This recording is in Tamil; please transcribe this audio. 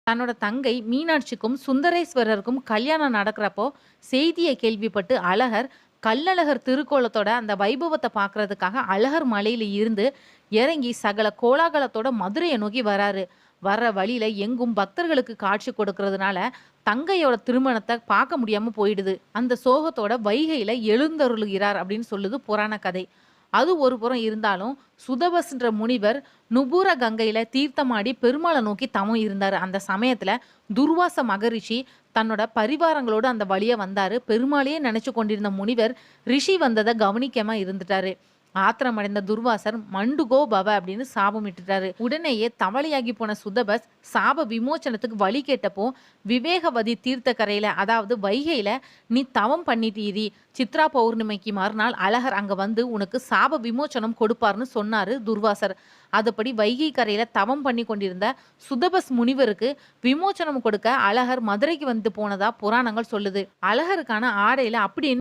தன்னோட தங்கை மீனாட்சிக்கும் சுந்தரேஸ்வரருக்கும் கல்யாணம் நடக்கிறப்போ செய்தியை கேள்விப்பட்டு அழகர் கள்ளழகர் திருக்கோலத்தோட அந்த வைபவத்தை பார்க்கறதுக்காக அழகர் மலையில இருந்து இறங்கி சகல கோலாகலத்தோட மதுரையை நோக்கி வராரு. வர்ற வழியில எங்கும் பக்தர்களுக்கு காட்சி கொடுக்கறதுனால தங்கையோட திருமணத்தை பார்க்க முடியாம போயிடுது. அந்த சோகத்தோட வைகையில எழுந்தருளுகிறார் அப்படின்னு சொல்லுது புராண கதை. அது ஒரு புறம் இருந்தாலும் சுதபஸ்ன்ற முனிவர் நுபுர கங்கையில தீர்த்தமாடி பெருமாளை நோக்கி தவம் இருந்தாரு. அந்த சமயத்துல துர்வாச மகரிஷி தன்னோட பரிவாரங்களோட அந்த வழியா வந்தாரு. பெருமாளையே நினைச்சு கொண்டிருந்த முனிவர் ரிஷி வந்ததை கவனிக்காம இருந்துட்டாரு. ஆத்திரமடைந்த துர்வாசர் மண்டுகோ பவ அப்படின்னு சாபம் இட்டுட்டாரு. உடனேயே தவளையாகி போன சுதபஸ் சாப விமோச்சனத்துக்கு வழி கேட்டப்போ விவேகவதி தீர்த்த கரையில அதாவது வைகையில நீ தவம் பண்ணிட்டீரி, சித்ரா பௌர்ணமிக்கு மறுநாள் அழகர் அங்க வந்து உனக்கு சாப விமோச்சனம் கொடுப்பார்னு சொன்னாரு துர்வாசர். அதுபடி வைகை கரையில தவம் பண்ணி கொண்டிருந்த சுதபஸ் முனிவருக்கு விமோச்சனம் கொடுக்க அழகர் மதுரைக்கு வந்து போனதா புராணங்கள் சொல்லுது. அழகருக்கான ஆடையில அப்படி